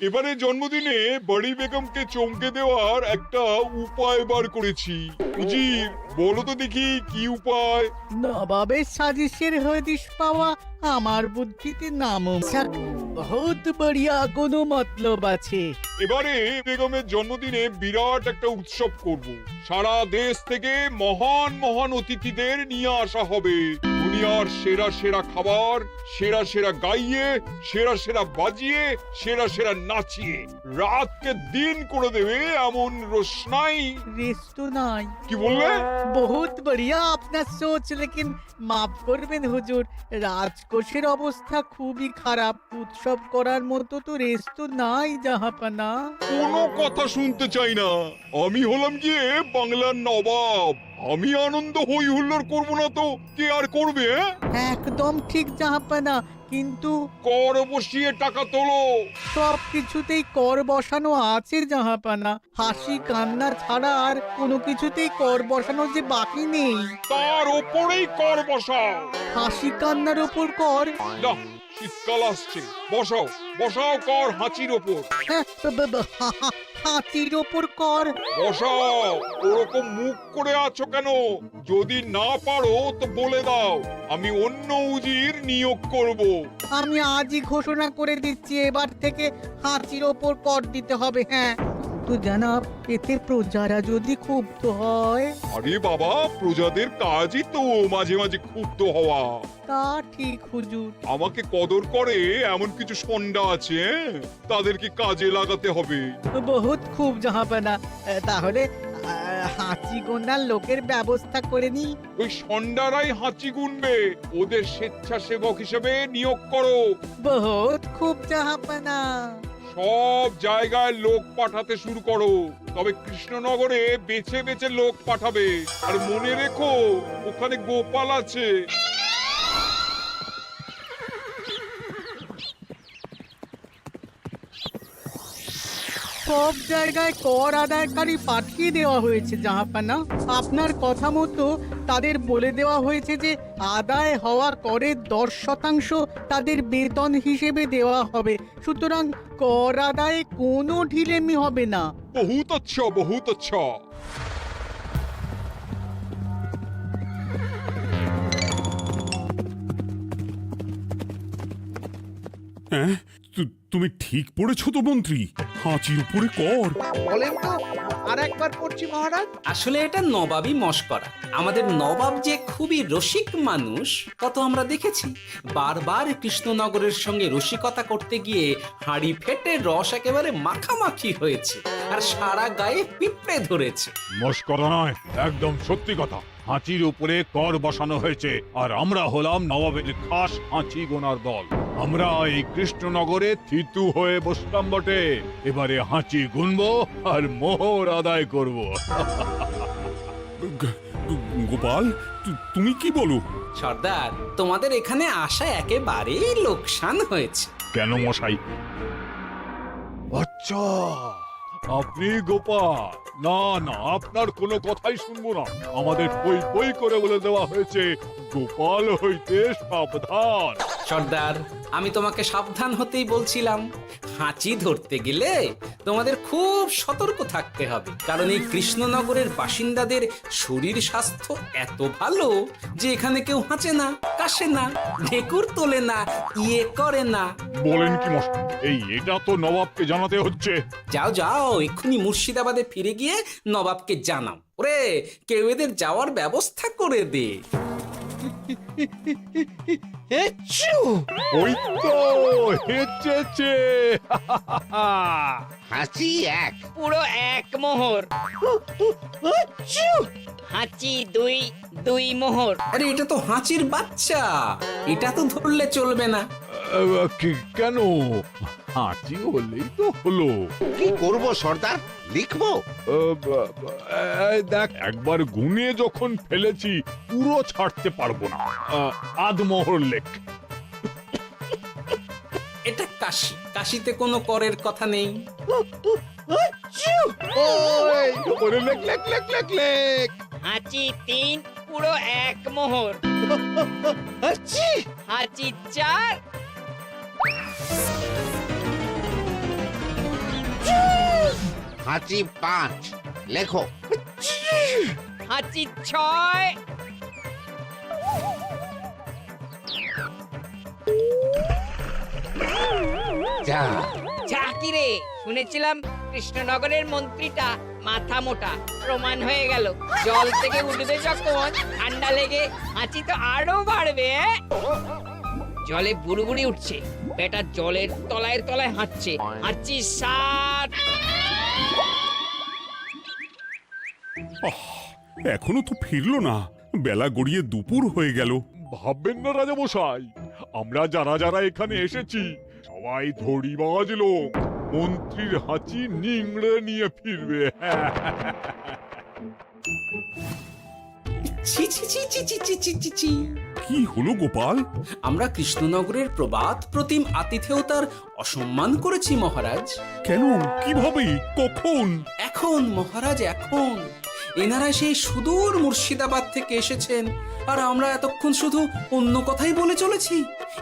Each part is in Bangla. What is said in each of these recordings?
এবারে জন্মদিনে বড়ি বেগমকে চমকে দেওয়ার একটা উপায় বার করেছি। উজির, বলো তো দেখি কি উপায়? নবাবের সাজিশের হদিশ পাওয়া আমার বুদ্ধিতে নামুমকিন। বহুত বড়িয়া কোনো মতলব আছে। এবারে বেগমের জন্মদিনে বিরাট একটা উৎসব করব। সারা দেশ থেকে মহান মহান অতিথিদের নিয়ে আসা হবে। দুনিয়ার সেরা সেরা খাবার, সেরা সেরা গাইয়ে, সেরা সেরা বাজিয়ে, সেরা সেরা নাচিয়ে রাতকে দিন করে দেবে এমন রোশনাই। রেস্ট নাই। কি বললে? বহুত বড়িয়া আপনার সোচ, লেকিন মাফ করবেন হুজুর, রাজকোষের অবস্থা খুবই খারাপ। উৎসব করার মতো তো রেস্ট নাই জাহাপানা। কোনো কথা শুনতে চাই না। আমি হলাম গিয়ে বাংলার নবাব। আমি আনন্দ হই হুল্লোড় করবো না তো কে আর করবে? একদম ঠিক জাহাপানা, কিন্তু কর বসিয়ে টাকা তোলো। সব কিছুতেই কর বসানো আছে জাহাপানা। হাসি কান্না ছাড়া আর কোনো কিছুতেই কর বসানো যে বাকি নেই। তার ওপরেই কর বসাও। হাসি কান্নার ওপর কর? না, শীতকাল আসছে, বসাও বসাও কর হাঁচির ওপর। হ্যাঁ, হাতির ওপর কর? বসাও। ওরকম মুখ করে আছো কেন? যদি না পারো তো বলে দাও, আমি অন্য উজির নিয়োগ করব। আমি আজই ঘোষণা করে দিচ্ছি, এবার থেকে হাতির ওপর কর দিতে হবে। হ্যাঁ, তো জানাব, এতে প্রজারা যদি ক্ষুব্ধ হয়? আরে বাবা, প্রজাদের কাজই তো মাঝে মাঝে ক্ষুব্ধ হওয়া। তা ঠিক হুজুর। আমাকে কদর করে এমন কিছু সন্ডা আছে, তাদেরকে কাজে লাগাতে হবে। বহুত খুব জাহাপানা। তাহলে হাঁচি গোনার লোকের ব্যবস্থা করে নি। ওই সন্ডারাই হাঁচি গুনবে। ওদের স্বেচ্ছাসেবক হিসেবে নিয়োগ করো। বহুত খুব জাহাপানা। সব জায়গায় লোক পাঠাতে শুরু করো। তবে কৃষ্ণনগরে বেছে বেছে লোক পাঠাবে। আর মনে রেখো, ওখানে গোপাল আছে। সব জায়গায় কর আদায়কারী পাঠিয়ে দেওয়া হয়েছে জাহাপানা। আপনার কথা মতো তাদের বলে দেওয়া হয়েছে যে আদায় হওয়া করের 10% তাদের বেতন হিসেবে দেওয়া হবে। সুতরাং কর আদায়ে কোনো ঢিলেমি হবে না। বহুত আচ্ছা, বহুত আচ্ছা। হ্যাঁ, তুমি ঠিক পড়েছো তো মন্ত্রী? হাঁচির উপরে কর? বলেন তো, আর একবার পড়ছি মহারাজ। আসলে এটা নবাবই মশকরা। আমাদের নবাব যে খুবই রসিক মানুষ তা তো আমরা দেখেছি। বারবার কৃষ্ণনগরের সঙ্গে রসিকতা করতে গিয়ে হাঁড়ি ফেটে রস একেবারে মাখামাখি হয়েছে, আর সারা গায়ে পিঁপড়ে ধরেছে। মশকরা নয়, একদম সত্যি কথা। হাঁচির উপরে কর বসানো হয়েছে, আর আমরা হলাম নবাবের খাস হাঁচি গোনার দল। আমরা এই কৃষ্ণনগরে থিতু হয়ে বসলাম বটে। এবারে হাঁচি গুনবো আর মোহর আদায় করব। গোপাল, তুমি কি বলো? সর্দার, তোমাদের এখানে আসা একেবারেই লোকসান হয়েছে। কেন মশাই? আচ্ছা, আপনি গোপাল? না না, আপনার কোনো কথাই শুনবো না। আমাদের বই বই করে বলে দেওয়া হয়েছে, গোপাল হইতে সাবধান। সর্দার, আমি তোমাকে সাবধান হতেই বলছিলাম। হাঁচি ধরতে গেলে তোমাদের খুব সতর্ক থাকতে হবে, কারণ এই কৃষ্ণনগরের বাসিন্দাদের শরীর স্বাস্থ্য এত ভালো যে এখানে কেউ হাঁচে না, কাশে না, ঢেকুর তোলে না, ইয়ে করে না। বলেন কি মশাই? এটা তো নবাবকে জানাতে হচ্ছে। যাও যাও, এক্ষুনি মুর্শিদাবাদে ফিরে গিয়ে নবাবকে জানাও। ওরে, কেউ এদের যাওয়ার ব্যবস্থা করে দে। ওই তো হেঁচেছে। হাঁচি এক, পুরো এক মোহর। হাঁচি দুই, দুই মোহর। আরে, এটা তো হাঁচির বাচ্চা, এটা তো ধরলে চলবে না। কেন? হাঁচি হলেই তো হলো। কি করব সর্দার, লিখবো? দেখ, একবার গুনে যখন ফেলেছি পুরো ছাড়তে পারবো না। আধমোহর লেখ। এটা কাশি, কাশিতে কোনো করের কথা নেই। লেখ লেখ লেখ লেখ লেখ। হাঁচি তিন, পুরো এক মোহর। হাঁচি চার, হাঁচি 5 লেখো। হাঁচি 6 যা যা কি রে, শুনেছিলাম কৃষ্ণনগরের মন্ত্রীটা মাথা মোটা, প্রমাণ হয়ে গেল। জল থেকে উঠবে যখন ঠান্ডা লেগে হাঁচি তো আরো বাড়বে। জলে বুড়ুবুড়ি উঠছে, বেটা জলের তলায় তলায় হাঁটছে। হাঁচি 7। এখনো তো ফিরলো না, বেলা গড়িয়ে দুপুর হয়ে গেল। ভাববেন না রাজামশাই, আমরা যারা যারা এখানে এসেছি সবাই ধড়িবাজ লোক। মন্ত্রীর হাঁচি নিংড়ে নিয়ে ফিরবে। ছি ছি ছি ছি ছি ছি ছি ছি ছি। কি হলো গোপাল? আমরা কৃষ্ণনগরের প্রবাদ প্রতিম আতিথেয়তার অসম্মান করেছি মহারাজ। কেন? কিভাবে? কখন? এখন মহারাজ, এখন এনারা সেই সুদূর মুর্শিদাবাদ থেকে এসেছেন, আর আমরা এতক্ষণ শুধু অন্য কথাই বলে চলেছি,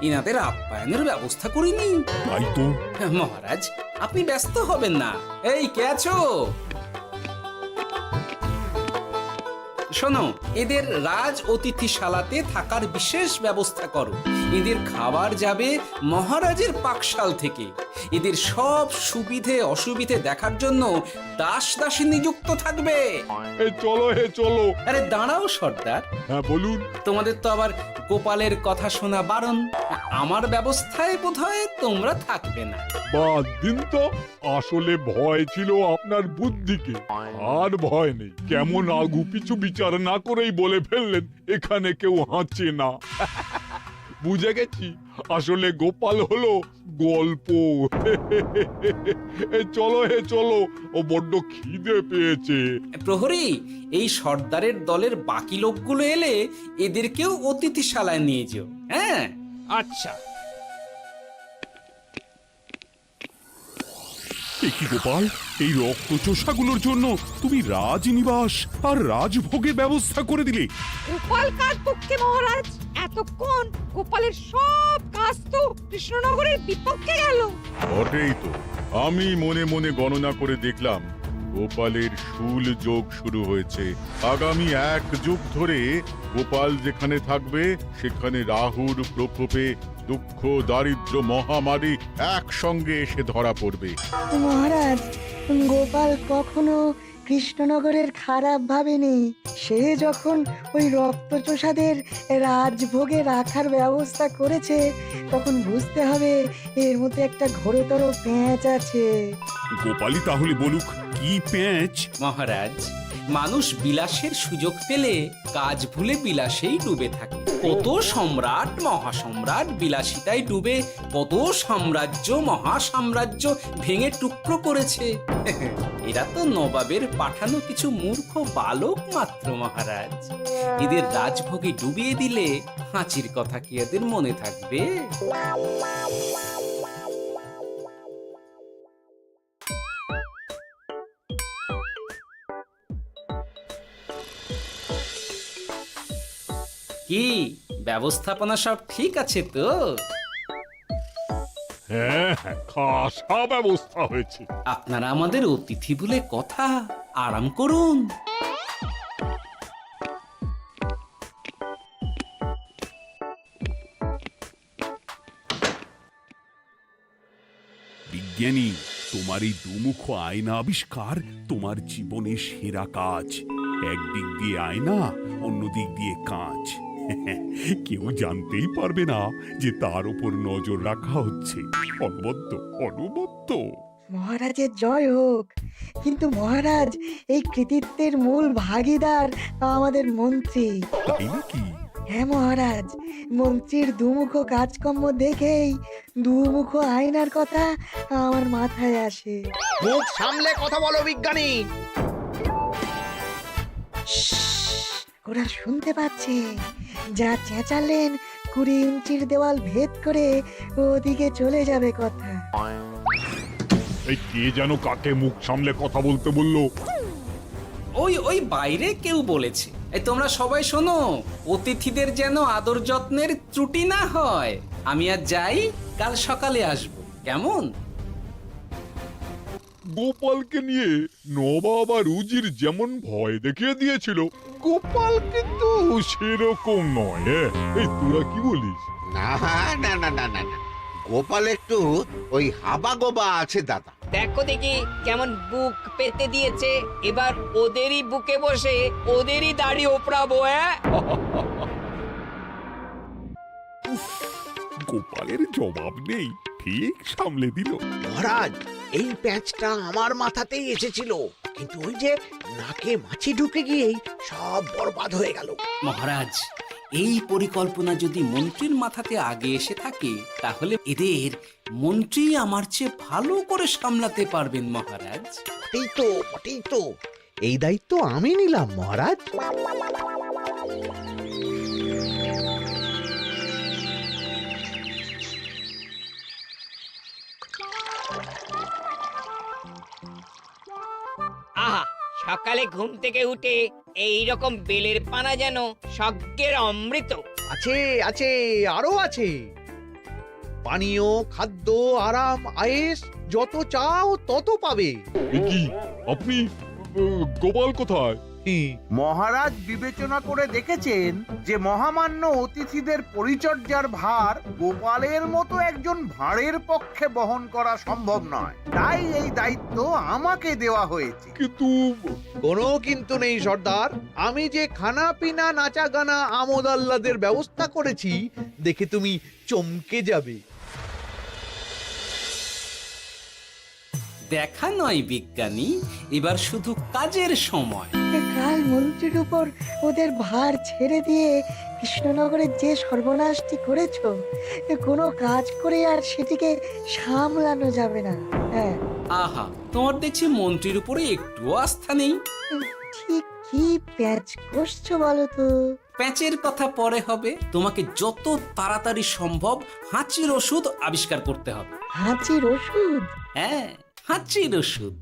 এনাদের আপ্যায়নের ব্যবস্থা করিনি। তাই তো। মহারাজ, আপনি ব্যস্ত হবেন না। এই কে আছো? শোনো, এদের রাজ অতিথিশালাতে থাকার বিশেষ ব্যবস্থা করো। এদের খাবার যাবে মহারাজের পাকশাল থেকে। এদের সব সুবিধে অসুবিধে দেখার জন্য দাস দাসী নিযুক্ত থাকবে। চলো চলো। আরে দাঁড়াও সর্দার, হ্যাঁ বলুন। তোমাদের তো আবার গোপালের কথা শোনা বারণ। আমার ব্যবস্থায় বোধহয় তোমরা থাকবে না। বাদ দিন তো, আসলে ভয় ছিল আপনার বুদ্ধিকে, আর ভয় নেই। কেমন আগু পিছু বিচার না করেই বলে ফেললেন এখানে কেউ হাঁচে না। বুঝে গেছি, আসলে গোপাল হলো গল্প। চলো চলো, ও বড্ড খিদে পেয়েছে। প্রহরী, এই সর্দারের দলের বাকি লোকগুলো এলে এদেরকেও অতিথিশালায় নিয়ে যেও। হ্যাঁ, আচ্ছা। কি গোপাল, এই রক্তচোষাগুলোর জন্য তুমি রাজনিবাস আর রাজভোগের ব্যবস্থা করে দিলে? গোপাল কার পক্ষে মহারাজ? এতক্ষণ গোপালের সব কাজ তো কৃষ্ণনগরের বিপক্ষে গেল। বটেই তো, আমি মনে মনে গণনা করে দেখলাম গোপালের শুল যোগ শুরু হয়েছে। আগামী 1 যুগ ধরে গোপাল যেখানে থাকবে সেখানে রাহুর প্রকোপে দুঃখ দারিদ্র মহামারী একসঙ্গে এসে ধরা পড়বে। মহারাজ, গোপাল কখনো কৃষ্ণনগরের খারাপ ভাবেনি। সে যখন ওই রক্তচোষাদের রাজভোগে রাখার ব্যবস্থা করেছে, তখন বুঝতে হবে এর মধ্যে একটা ঘোরতর পেঁচ আছে। গোপালই তাহলে বলুক, কি পেঁচ? মহারাজ, মানুষ বিলাসের সুযোগ পেলে কাজ ভুলে বিলাসেই ডুবে থাকে। কত সম্রাট মহাসম্রাট বিলাসিতায় ডুবে কত সাম্রাজ্য মহাসাম্রাজ্য ভেঙে টুকরো করেছে। এরা তো নবাবের পাঠানো কিছু মূর্খ বালক মাত্র মহারাজ। এদের রাজভোগে ডুবিয়ে দিলে হাঁচির কথা কি এদের মনে থাকবে? কি ব্যবস্থাপনা সব ঠিক আছে তো? হ্যাঁ, খাসা ব্যবস্থা হয়েছে। আপনারা আমাদের অতিথি বলে কথা, আরাম করুন। বিজ্ঞানী, তোমার এই দুমুখ আয়না আবিষ্কার তোমার জীবনের সেরা কাজ। একদিক দিয়ে আয়না, অন্য দিক দিয়ে কাঁচ। কেউ জানতেই পারবে না যে তার উপর নজর রাখা হচ্ছে। অনবদ্য অনবদ্য। মহারাজের জয় হোক। কিন্তু মহারাজ, এই কৃতিত্বের মূল ভাগীদার আমাদের মন্ত্রী। তাই নাকি? হ্যাঁ মহারাজ, মন্ত্রীর দুমুখ কাজকর্ম দেখেই দুমুখ আয়নার কথা আমার মাথায় আসে। মুখ সামলে কথা বলো বিজ্ঞানী। ওরা শুনতে পাচ্ছে। যা চেঁচালেন 20 ইঞ্চির দেওয়াল ভেদ করে ওদিকে চলে যাবে কথা। এই কে যেন কাকে মুখ সামলে কথা বলতে বললো? ওই বাইরে কেউ বলেছে। এই তোমরা সবাই শোনো, অতিথিদের যেন আদর যত্নের ত্রুটি না হয়। আমি আর যাই, কাল সকালে আসবো, কেমন? গোপালকে নিয়ে নবাব আর উজির যেমন ভয় দেখিয়ে দিয়েছিল, গোপাল কিন্তু সেরকম নয়। এই তোরা কি বলিস? না না না না না না, গোপাল একটু ওই হাবা গোবা আছে দাদা। দেখো দেখি কেমন বুক পেতে দিয়েছে, এবার ওদেরই বুকে বসে ওদেরই দাড়ি ওপরাবো। গোপালের জবাব নেই, ঠিক সামলে দিল। মহারাজ, এই প্যাঁচটা আমার মাথাতেই এসেছিল, কিন্তু ওই যে নাকে মাছি ঢুকে গিয়েই সব বরবাদ হয়ে গেল। মহারাজ, এই পরিকল্পনা যদি মন্ত্রীর মাথাতে আগে এসে থাকে, তাহলে এদের মন্ত্রী আমার চেয়ে ভালো করে সামলাতে পারবেন মহারাজ। বটেই তো, এই দায়িত্ব আমি নিলাম মহারাজ। আহা, সকালে ঘুম থেকে উঠে এই রকম বেলের পানা যেন স্বর্গের অমৃত। আছে আছে, আরো আছে। পানীয়, খাদ্য, আরাম, আয়েশ, যত চাও তত পাবে। এ কি, আপনি গোপাল কোথায়? মহারাজ বিবেচনা করে দেখেছেন যে মহামান্য অতিথিদের পরিচর্যার ভার গোপালের মতো একজন ভাঁড়ের পক্ষে বহন করা সম্ভব নয়, তাই এই দায়িত্ব আমাকে দেওয়া হয়েছে। কিন্তু কোনো কিন্তু নেই সর্দার, আমি যে খানা পিনা নাচা গানা আমোদ আহ্লাদের ব্যবস্থা করেছি দেখে তুমি চমকে যাবে। দেখা নয় বিজ্ঞানী, এবার শুধু কাজের সময়। কাল মন্ত্রীর উপর ওদের ভার ছেড়ে দিয়ে কৃষ্ণনগরের যে সর্বনাশটি করেছো, কোনো কাজ করে আর সেটিকে সামলানো যাবে না। হ্যাঁ, আহা, তোমার দেখছি মন্ত্রীর উপরে একটুও আস্থা নেই। ঠিক কি প্যাচ করছো বলো তো? প্যাচের কথা পরে হবে, তোমাকে যত তাড়াতাড়ি সম্ভব হাঁচির ওষুধ আবিষ্কার করতে হবে। হাঁচির ওষুধ? হ্যাঁ, হাঁচির ওষুধ।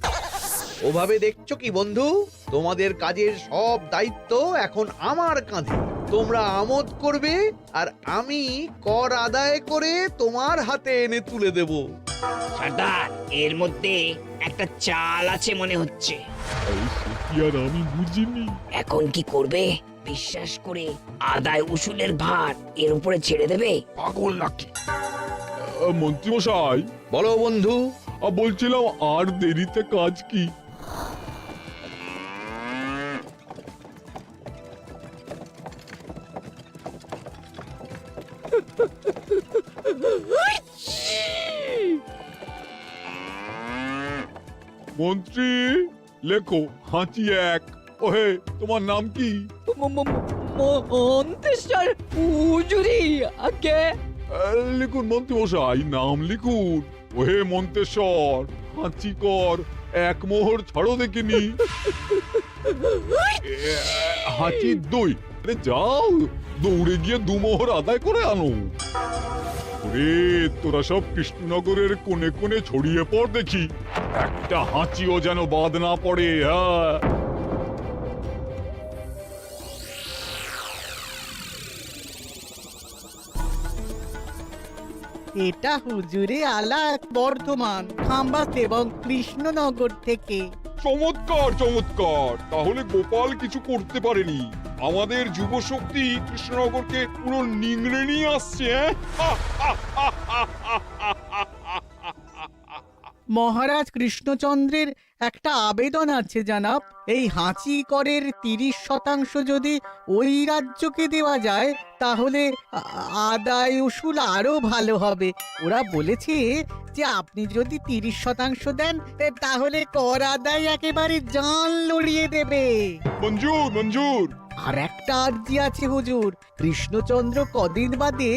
ওভাবে দেখছো কি বন্ধু? তোমাদের কাজের সব দায়িত্ব এখন আমার কাঁধে। তোমরা আমোদ করবে আর আমি কর আদায় করে তোমার হাতে এনে তুলে দেব। সর্দার, এর মধ্যে একটা চাল আছে মনে হচ্ছে। কি আর আমি বুঝিনি। এখন কি করবে? বিশ্বাস করে আদায় উসুলের ভার এর উপরে ছেড়ে দেবে? পাগল নাকি? মন্ত্রী মশাই, বলো বন্ধু। বলছিলাম আর দেরিতে কাজ কি? মন্ত্রী, লেখো হাঁচি এক। ওহে, তোমার নাম কি? মন্ত্রেশ্বর উজুরি আগে। লিখুন মন্ত্রী মশাই, নাম লিখুন। ওহে মন্তেশ্বর, হাঁচি কর, এক মোহর ছাড়ো দেখিনি। হাঁচি দুই। আরে যাও, দৌড়ে গিয়ে দু মোহর আদায় করে আনো। ওরে, তোরা সব কৃষ্ণনগরের কোণে কোণে ছড়িয়ে পড় দেখি, একটা হাঁচিও যেন বাদ না পড়ে। হ্যাঁ, এটা হুজুরে আলাক বর্ধমান, খাম্বাস এবং কৃষ্ণনগর থেকে। চমৎকার চমৎকার। তাহলে গোপাল কিছু করতে পারেনি, আমাদের যুব শক্তি কৃষ্ণনগরকে পুরো নিংড়ে নিয়ে আসছে। মহারাজ কৃষ্ণচন্দ্রের একটা আবেদন আছে জানাব। এই হাঁচি করের 30% যদি ওই রাজ্যকে দেওয়া যায়, তাহলে আদায় উসুল আরো ভালো হবে। ওরা বলেছে যে আপনি যদি 30% দেন, তাহলে কর আদায় একেবারে জান লড়িয়ে দেবে। মঞ্জুর মঞ্জুর। আর একটা আর্জি আছে হুজুর, কৃষ্ণচন্দ্র কদিন বাদে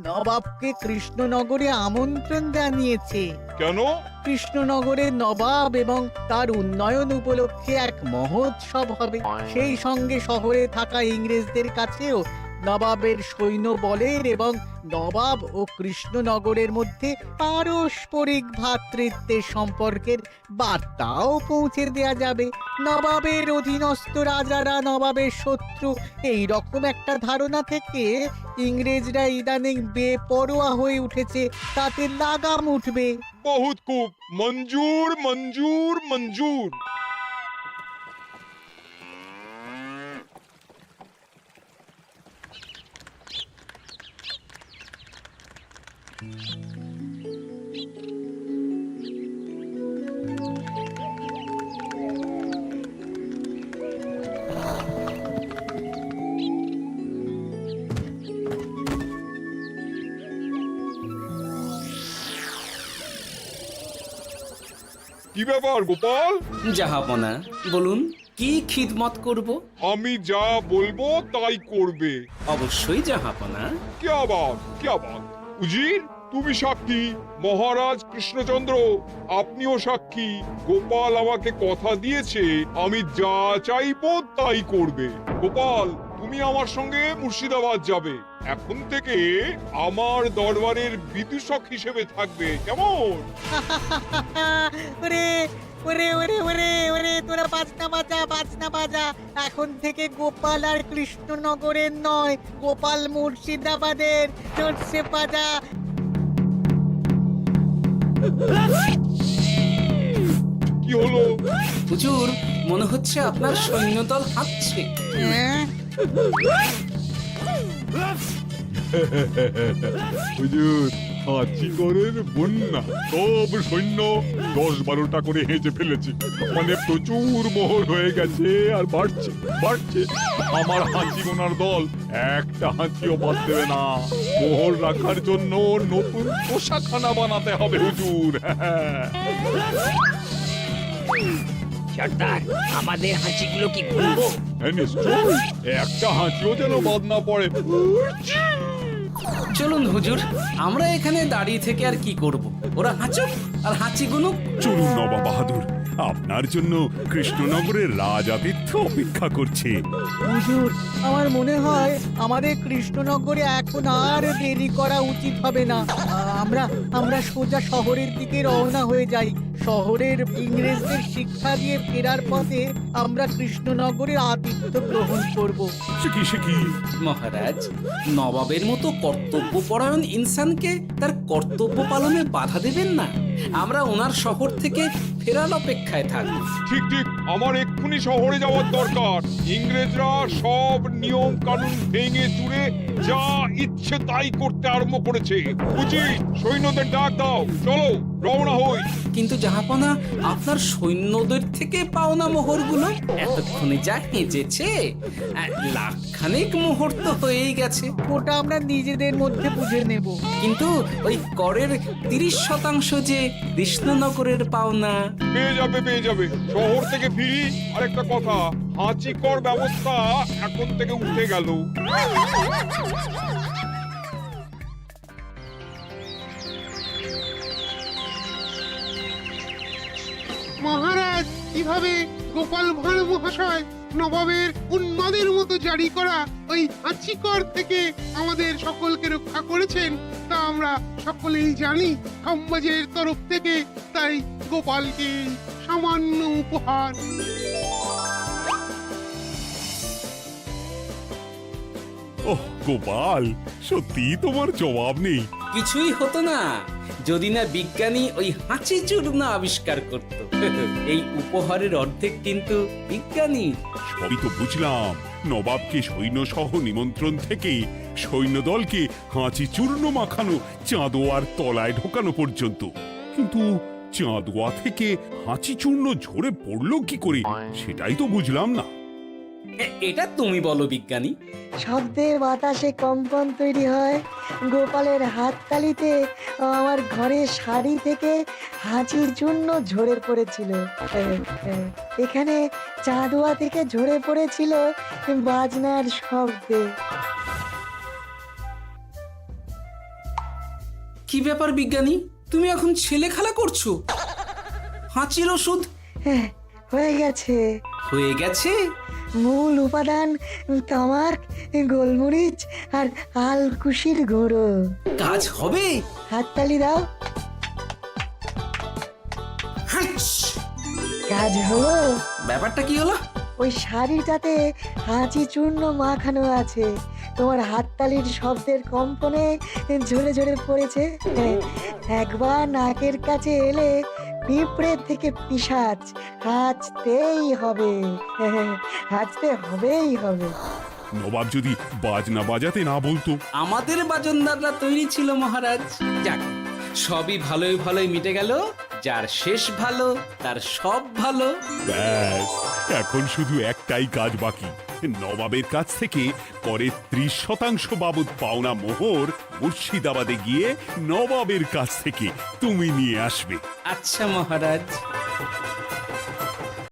নবাবকে কৃষ্ণনগরে আমন্ত্রণ জানিয়েছে। কেন? কৃষ্ণনগরের নবাব এবং তার উন্নয়ন উপলক্ষে এক মহোৎসব হবে। সেই সঙ্গে শহরে থাকা ইংরেজদের কাছেও নবাবের সৈন্য বলের এবং নবাব ও কৃষ্ণনগরের মধ্যে পারস্পরিক ভ্রাতৃত্বের সম্পর্কের বার্তাও পৌঁছে দেয়া যাবে। নবাবের অধীনস্থ রাজারা নবাবের শত্রু, এই রকম একটা ধারণা থেকে ইংরেজরা ইদানিং বেপরোয়া হয়ে উঠেছে, তাতে লাগাম উঠবে। বহুত খুব মঞ্জুর মঞ্জুর মঞ্জুর। কি ব্যাপার গোপাল? জাহাপনা বলুন, কি খিদমত করব? আমি যা বলবো তাই করবে। অবশ্যই জাহাপনা। কি আবার উজির, তুমি সাক্ষী, মহারাজ কৃষ্ণচন্দ্র আপনিও সাক্ষী। গোপাল আমাকে কথা দিয়েছে আমি যা চাইবো তাই করবে। গোপাল, তুমি আমার সঙ্গে মুর্শিদাবাদ যাবে। এখন থেকে আমার দরবারের বিদূষক হিসেবে থাকবে, কেমন? ওরে ওরে ওরে ওরে ওরে তোরা বাজনা বাজা। এখন থেকে গোপাল আর কৃষ্ণনগরের নয়, গোপাল মুর্শিদাবাদের। চলছে বাজা। কি হলো? হুজুর, মনে হচ্ছে আপনার সৈন্যদল হাঁটছে। হ্যাঁ? হুজুর, হাঁচিগড়ের বন্যা সব সৈন্য 10-12টা করে হেঁচে ফেলেছে। মানে প্রচুর মোহর হয়ে গেছে আর বাড়ছে বাড়ছে। আমার হাঁচি গোনার দল একটা হাঁচিও বাদ দেবে না। মোহর রাখার জন্য নতুন পোশাকখানা বানাতে হবে হুজুর। সর্দার, আমাদের হাঁচিগুলো কি খুলবো? হ্যাঁ, নিশ্চয়, একটা হাঁচিও যেন বাদ না পড়ে। চলুন হুজুর, আমরা এখানে দাঁড়িয়ে থেকে আর কি করব? ওরা হাঁচুক আর হাঁচি গুনুক। চলুন নবাব বাহাদুর, আপনার জন্য কৃষ্ণনগরের রাজাতিথ্য অপেক্ষা করছে। হুজুর, আমার মনে হয় আমাদের কৃষ্ণনগরে এখন আর দেরি করা উচিত হবে না। আমরা সোজা শহরের দিকে রওনা হয়ে যাই। শহরের ইংরেজদের শিক্ষা দিয়ে ফেরার পথে আমরা কৃষ্ণনগরের আতিথ্য গ্রহণ করব। সে কি মহারাজ, নবাবের মতো কর্তব্যপরায়ণ ইনসানকে তার কর্তব্য পালনে বাধা দেবেন না। আমরা ওনার শহর থেকে ফেরার অপেক্ষায় থাকব। ঠিক ঠিক, আমার এক্ষুনি শহরে যাওয়ার দরকার। ইংরেজরা সব নিয়ম কানুন ভেঙে চুরে যা ইচ্ছে তাই করতে আরম্ভ করেছে। বুঝি, সৈন্যদের ডাক দাও, চলো রওনা হই। কিন্তু জাহাপনা, আপনার সৈন্যদের থেকে পাওনা মোহরগুলো এতক্ষণে যা হেঁচেছে, লাখখানেক মোহর তো হয়েই গেছে। ওটা আমরা নিজেদের মধ্যে বুঝে নেব। কিন্তু ওই করের 30% যে কৃষ্ণনগরের পাওনা। পেয়ে যাবে। শহর থেকে ফিরি। আরেকটা কথা, হাঁচি কর ব্যবস্থা এখন থেকে উঠে গেল। মহারাজ, কিভাবে গোপাল ভাঁড় মহাশয় নবাবের উন্মাদের মতো জারি করা ওই হাঁচিকর থেকে আমাদের সকলকে রক্ষা করেছেন তা আমরা সকলেই জানি। খাম্বাজের তরফ থেকে তাই গোপালকে সামান্য উপহার। ওহ গোপাল, সত্যি তোমার জবাব নেই। কিছুই হতো না যদি না বিজ্ঞানী ওই হাঁচি চূর্ণ আবিষ্কার করত। এই উপহারের অর্ধেক কিন্তু বিজ্ঞানী। সবই তো বুঝলাম, নবাবকে সৈন্য সহ নিমন্ত্রণ থেকে সৈন্যদলকে হাঁচি চূর্ণ মাখানো, চাঁদোয়ার তলায় ঢোকানো পর্যন্ত। কিন্তু চাঁদোয়া থেকে হাঁচি চূর্ণ ঝরে পড়লো কি করে, সেটাই তো বুঝলাম না। এটা তুমি বলো বিজ্ঞানী। শব্দের বাতাসে কম্পন তৈরি হয়। গোপালের হাততালিতে আমার ঘরের শাড়ি থেকে হাঁচির জন্য ঝরে পড়েছিল। এখানে চাঁদোয়া থেকে ঝরে পড়েছিল বাজনার শব্দে। কি ব্যাপার বিজ্ঞানী, তুমি এখন ছেলে খেলা করছো? হাঁচির ওষুধ হয়ে গেছে। হয়ে গেছে? মূল উপাদান তামাক, গোলমরিচ আর আলকুশির গুঁড়ো। কাজ হবে? হাততালি দাও। কাজ হলো। ব্যাপারটা কি হলো? ওই শাড়িটাতে হাঁচি চূর্ণ মাখানো আছে। তোমার হাততালির শব্দের কম্পনে ঝরে ঝরে পড়েছে। একবার নাকের কাছে এলে পিঁপড়ের থেকে পিশাচ হাঁচতেই হবে, হাঁচতে হবেই হবে। নবাব যদি বাজনা বাজাতে না বলতো। আমাদের বাজনদাররা তৈরি ছিল মহারাজ। যাক, সবই ভালোই ভালোই মিটে গেল। যার শেষ ভালো তার সব ভালো। ব্যাস, এখন শুধু একটাই কাজ বাকি। নবাবের কাছ থেকে করের 30% বাবদ পাওনা মোহর মুর্শিদাবাদে গিয়ে নবাবের কাছ থেকে তুমি নিয়ে আসবে। আচ্ছা মহারাজ।